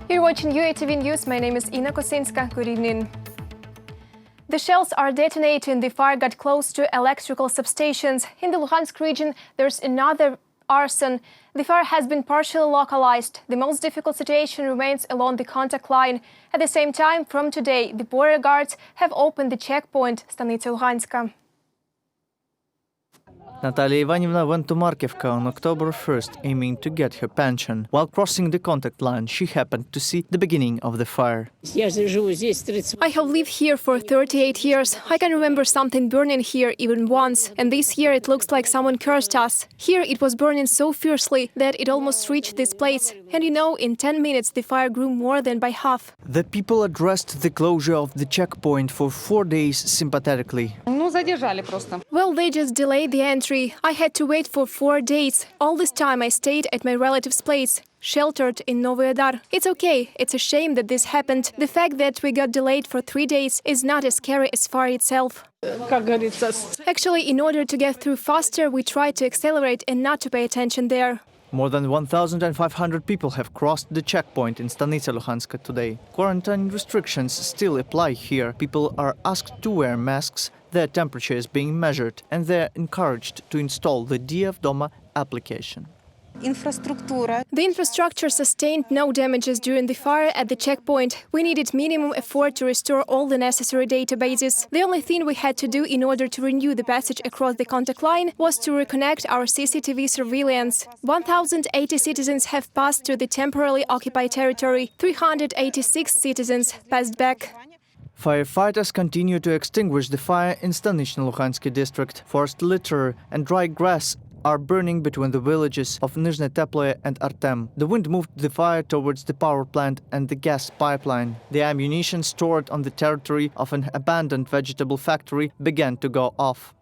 You're watching UATV News. My name is Ina Kosinska. Good evening. The shells are detonating. The fire got close to electrical substations. In the Luhansk region, there's another arson. The fire has been partially localized. The most difficult situation remains along the contact line. At the same time, from today, the border guards have opened the checkpoint Stanitsa Luhanska. Natalia Ivanivna went to Markivka on October 1st, aiming to get her pension. While crossing the contact line, she happened to see the beginning of the fire. I have lived here for 38 years. I can remember something burning here even once. And this year it looks like someone cursed us. Here it was burning so fiercely that it almost reached this place. And you know, in 10 minutes the fire grew more than by half. The people addressed the closure of the checkpoint for 4 days sympathetically. Well, they just delayed the entry. I had to wait for 4 days. All this time I stayed at my relative's place, sheltered in Novoyedar. It's okay. It's a shame that this happened. The fact that we got delayed for 3 days is not as scary as fire itself. Actually, in order to get through faster, we tried to accelerate and not to pay attention there. More than 1,500 people have crossed the checkpoint in Stanitsa Luhanska today. Quarantine restrictions still apply here. People are asked to wear masks, their temperature is being measured, and they're encouraged to install the DF Doma application. The infrastructure sustained no damages during the fire at the checkpoint. We needed minimum effort to restore all the necessary databases. The only thing we had to do in order to renew the passage across the contact line was to reconnect our CCTV surveillance. 1,080 citizens have passed through the temporarily occupied territory. 386 citizens passed back. Firefighters continue to extinguish the fire in Stanitsa Luhansk district. Forest litter and dry grass are burning between the villages of Nizhne Teploye and Artem. The wind moved the fire towards the power plant and the gas pipeline. The ammunition stored on the territory of an abandoned vegetable factory began to go off.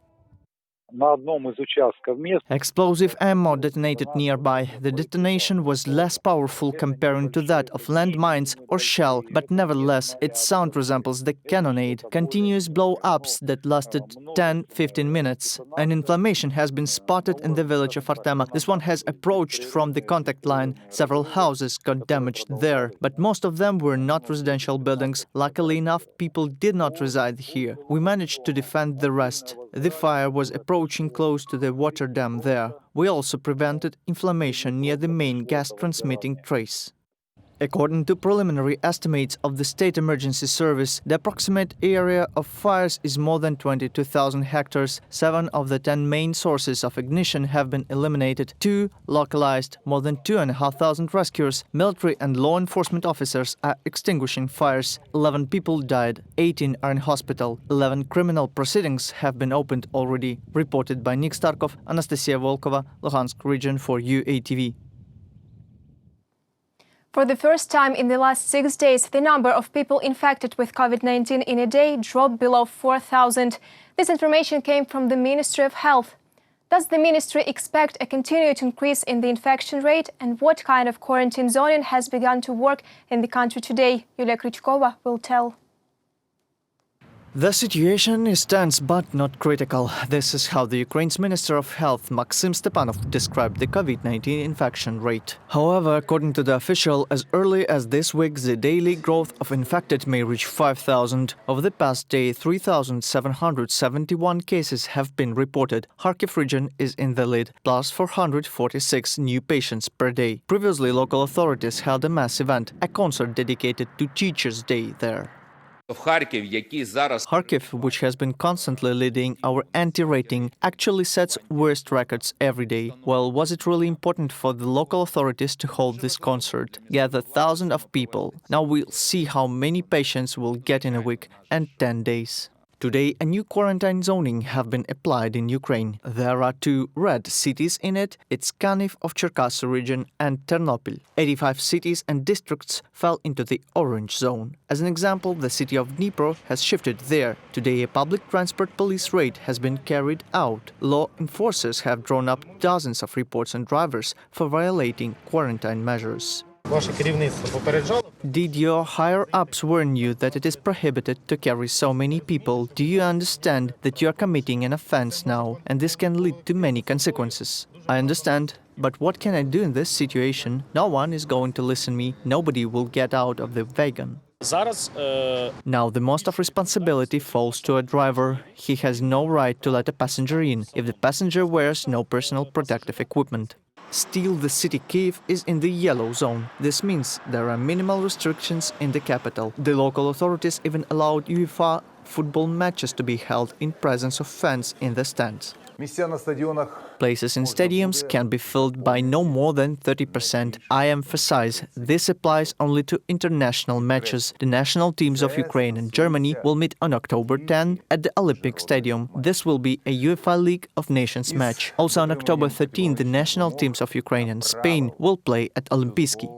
Explosive ammo detonated nearby. The detonation was less powerful comparing to that of landmines or shell, but nevertheless, its sound resembles the cannonade. Continuous blow-ups that lasted 10-15 minutes. An inflammation has been spotted in the village of Artema. This one has approached from the contact line. Several houses got damaged there, but most of them were not residential buildings. Luckily enough, people did not reside here. We managed to defend the rest. The fire was approaching close to the water dam there. We also prevented inflammation near the main gas transmitting trace. According to preliminary estimates of the State Emergency Service, the approximate area of fires is more than 22,000 hectares. 7 of the 10 main sources of ignition have been eliminated. 2 localized. More than 2,500 rescuers, military and law enforcement officers are extinguishing fires. 11 people died. 18 are in hospital. 11 criminal proceedings have been opened already. Reported by Nick Starkov, Anastasia Volkova, Luhansk region for UATV. For the first time in the last 6 days, the number of people infected with COVID-19 in a day dropped below 4,000. This information came from the Ministry of Health. Does the ministry expect a continued increase in the infection rate? And what kind of quarantine zoning has begun to work in the country today? Yulia Krychkova will tell. The situation is tense but not critical. This is how the Ukraine's Minister of Health, Maxim Stepanov, described the COVID-19 infection rate. However, according to the official, as early as this week, the daily growth of infected may reach 5,000. Over the past day, 3,771 cases have been reported. Kharkiv region is in the lead, plus 446 new patients per day. Previously, local authorities held a mass event, a concert dedicated to Teachers' Day there. Kharkiv, which has been constantly leading our anti-rating, actually sets worst records every day. Well, was it really important for the local authorities to hold this concert? Gather thousands of people. Now we'll see how many patients we'll get in a week and 10 days. Today, a new quarantine zoning have been applied in Ukraine. There are 2 red cities in it. It's Kaniv of Cherkasy region and Ternopil. 85 cities and districts fell into the orange zone. As an example, the city of Dnipro has shifted there. Today, a public transport police raid has been carried out. Law enforcers have drawn up dozens of reports on drivers for violating quarantine measures. Did your higher-ups warn you that it is prohibited to carry so many people? Do you understand that you are committing an offense now, and this can lead to many consequences? I understand, but what can I do in this situation? No one is going to listen me, nobody will get out of the wagon. Now the most of responsibility falls to a driver. He has no right to let a passenger in if the passenger wears no personal protective equipment. Still, the city Kyiv is in the yellow zone. This means there are minimal restrictions in the capital. The local authorities even allowed UEFA football matches to be held in presence of fans in the stands. Places in stadiums can be filled by no more than 30%. I emphasize, this applies only to international matches. The national teams of Ukraine and Germany will meet on October 10 at the Olympic Stadium. This will be a UEFA League of Nations match. Also on October 13, the national teams of Ukraine and Spain will play at Olympijski.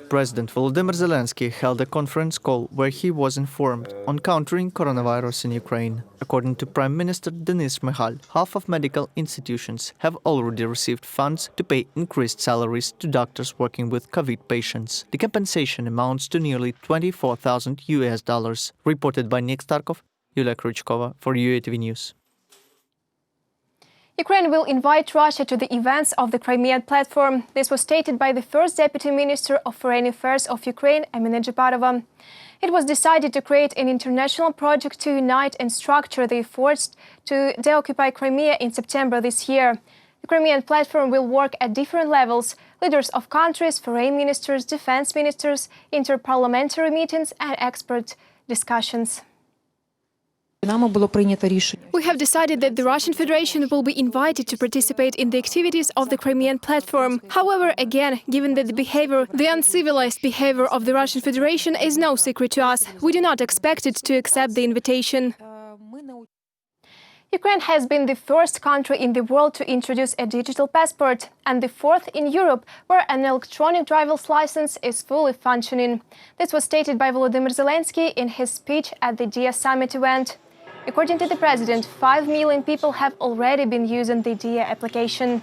President Volodymyr Zelensky held a conference call where he was informed on countering coronavirus in Ukraine. According to Prime Minister Denis Shmyhal, half of medical institutions have already received funds to pay increased salaries to doctors working with COVID patients. The compensation amounts to nearly $24,000. Reported by Nick Starkov, Yulia Krychkova for UATV News. Ukraine will invite Russia to the events of the Crimean Platform. This was stated by the First Deputy Minister of Foreign Affairs of Ukraine, Emina Japarova. It was decided to create an international project to unite and structure the efforts to deoccupy Crimea in September this year. The Crimean Platform will work at different levels: leaders of countries, foreign ministers, defense ministers, interparliamentary meetings and expert discussions. We have decided that the Russian Federation will be invited to participate in the activities of the Crimean Platform. However, again, given that the uncivilized behavior of the Russian Federation is no secret to us, we do not expect it to accept the invitation. Ukraine has been the first country in the world to introduce a digital passport and the fourth in Europe where an electronic driver's license is fully functioning. This was stated by Volodymyr Zelensky in his speech at the DIA summit event. According to the president, 5 million people have already been using the DIA application.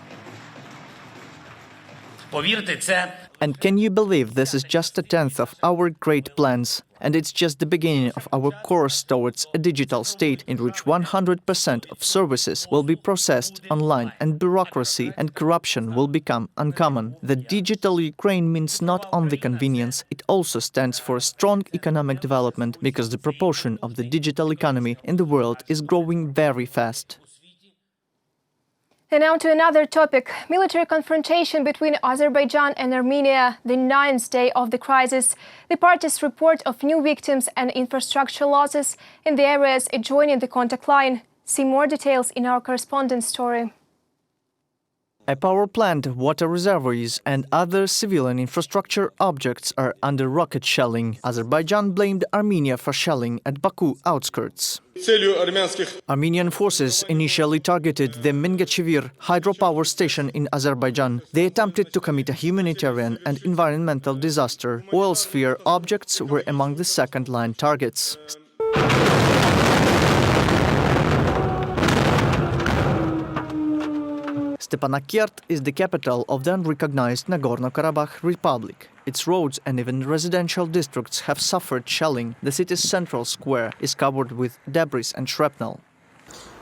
And can you believe this is just a tenth of our great plans? And it's just the beginning of our course towards a digital state in which 100% of services will be processed online and bureaucracy and corruption will become uncommon. The digital Ukraine means not only convenience, it also stands for strong economic development because the proportion of the digital economy in the world is growing very fast. And now to another topic, military confrontation between Azerbaijan and Armenia, the 9th day of the crisis. The parties report of new victims and infrastructure losses in the areas adjoining the contact line. See more details in our correspondent's story. A power plant, water reservoirs and other civilian infrastructure objects are under rocket shelling. Azerbaijan blamed Armenia for shelling at Baku outskirts. Armenian forces initially targeted the Mingachevir hydropower station in Azerbaijan. They attempted to commit a humanitarian and environmental disaster. Oil sphere objects were among the second-line targets. Stepanakert is the capital of the unrecognized Nagorno-Karabakh Republic. Its roads and even residential districts have suffered shelling. The city's central square is covered with debris and shrapnel.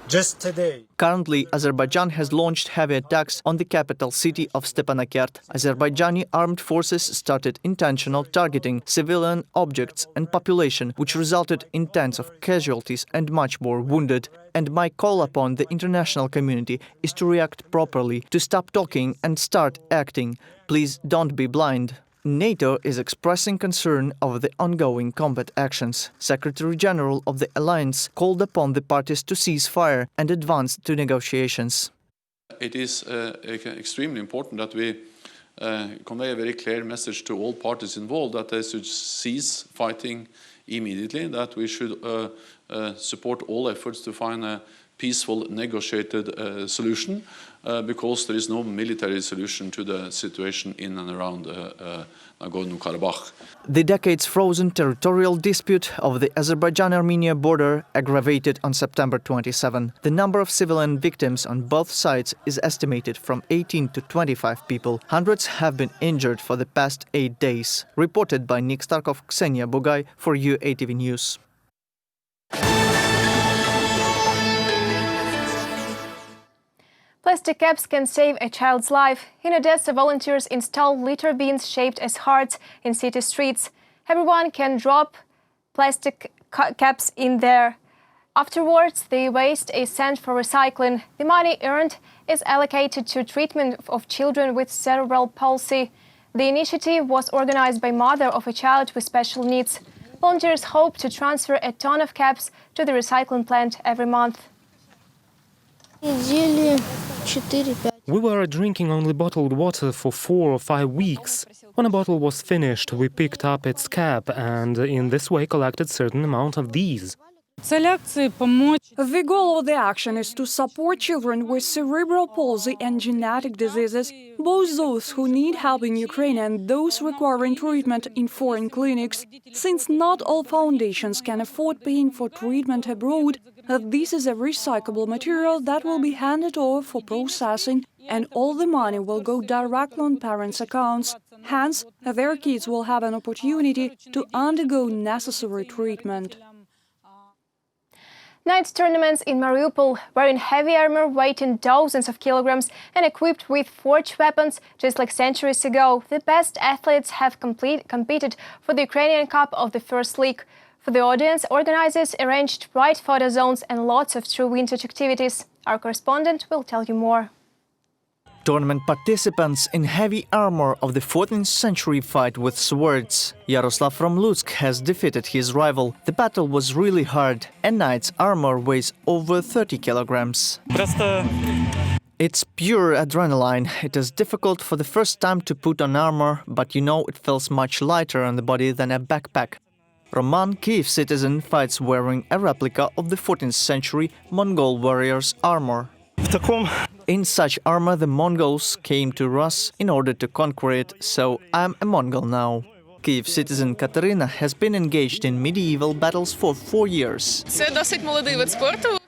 Just today. Currently, Azerbaijan has launched heavy attacks on the capital city of Stepanakert. Azerbaijani armed forces started intentional targeting civilian objects and population, which resulted in tens of casualties and much more wounded. And my call upon the international community is to react properly, to stop talking and start acting. Please don't be blind. NATO is expressing concern over the ongoing combat actions. Secretary General of the alliance called upon the parties to cease fire and advance to negotiations. It is extremely important that we convey a very clear message to all parties involved that they should cease fighting immediately, that we should support all efforts to find a peaceful, negotiated solution, because there is no military solution to the situation in and around Nagorno-Karabakh. The decades-frozen territorial dispute of the Azerbaijan-Armenia border aggravated on September 27. The number of civilian victims on both sides is estimated from 18 to 25 people. Hundreds have been injured for the past 8 days. Reported by Nick Starkov, Ksenia Bugay for UATV News. Plastic caps can save a child's life. In Odesa, volunteers install litter bins shaped as hearts in city streets. Everyone can drop plastic caps in there. Afterwards, the waste is sent for recycling. The money earned is allocated to treatment of children with cerebral palsy. The initiative was organized by mother of a child with special needs. Volunteers hope to transfer a ton of caps to the recycling plant every month. We were drinking only bottled water for 4 or 5 weeks. When a bottle was finished, we picked up its cap and in this way collected certain amount of these. The goal of the action is to support children with cerebral palsy and genetic diseases, both those who need help in Ukraine and those requiring treatment in foreign clinics. Since not all foundations can afford paying for treatment abroad, this is a recyclable material that will be handed over for processing, and all the money will go directly on parents' accounts. Hence, their kids will have an opportunity to undergo necessary treatment. Night tournaments in Mariupol, wearing heavy armor weighing dozens of kilograms and equipped with forged weapons, just like centuries ago. The best athletes have competed for the Ukrainian Cup of the First League. For the audience, organizers arranged bright photo zones and lots of true vintage activities. Our correspondent will tell you more. Tournament participants in heavy armor of the 14th century fight with swords. Yaroslav from Luhansk has defeated his rival. The battle was really hard. A knight's armor weighs over 30 kilograms. It's pure adrenaline. It is difficult for the first time to put on armor, but you know it feels much lighter on the body than a backpack. Roman, Kiev citizen, fights wearing a replica of the 14th century Mongol warrior's armor. In such armor, the Mongols came to Rus in order to conquer it, so I'm a Mongol now. Kiev citizen Katerina has been engaged in medieval battles for 4 years.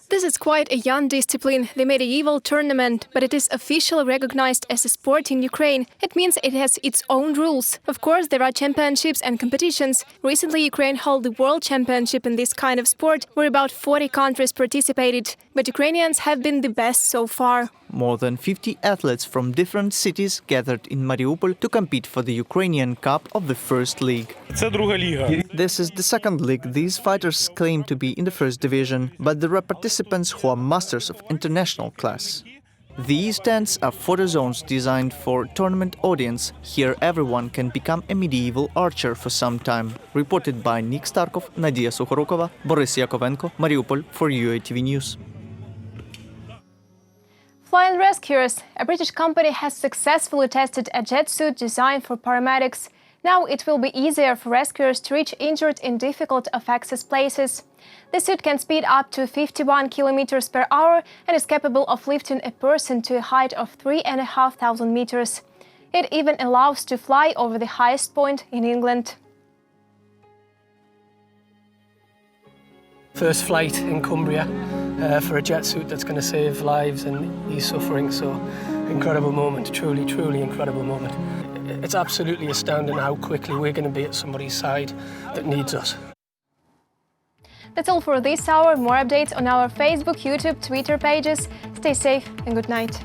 This is quite a young discipline, the medieval tournament, but it is officially recognized as a sport in Ukraine. It means it has its own rules. Of course, there are championships and competitions. Recently, Ukraine held the World Championship in this kind of sport, where about 40 countries participated. But Ukrainians have been the best so far. More than 50 athletes from different cities gathered in Mariupol to compete for the Ukrainian Cup of the First League. This is the second league. These fighters claim to be in the first division, but there are participants who are masters of international class. These tents are photo zones designed for tournament audience. Here everyone can become a medieval archer for some time. Reported by Nick Starkov, Nadia Sukhorokova, Boris Yakovenko, Mariupol for UATV News. Flying rescuers. A British company has successfully tested a jet suit designed for paramedics. Now it will be easier for rescuers to reach injured in difficult-of-access places. The suit can speed up to 51 kilometers per hour and is capable of lifting a person to a height of 3,500 meters. It even allows to fly over the highest point in England. First flight in Cumbria for a jet suit that's going to save lives and ease suffering, so incredible moment, truly, truly incredible moment. It's absolutely astounding how quickly we're going to be at somebody's side that needs us. That's all for this hour. More updates on our Facebook, YouTube, Twitter pages. Stay safe and good night.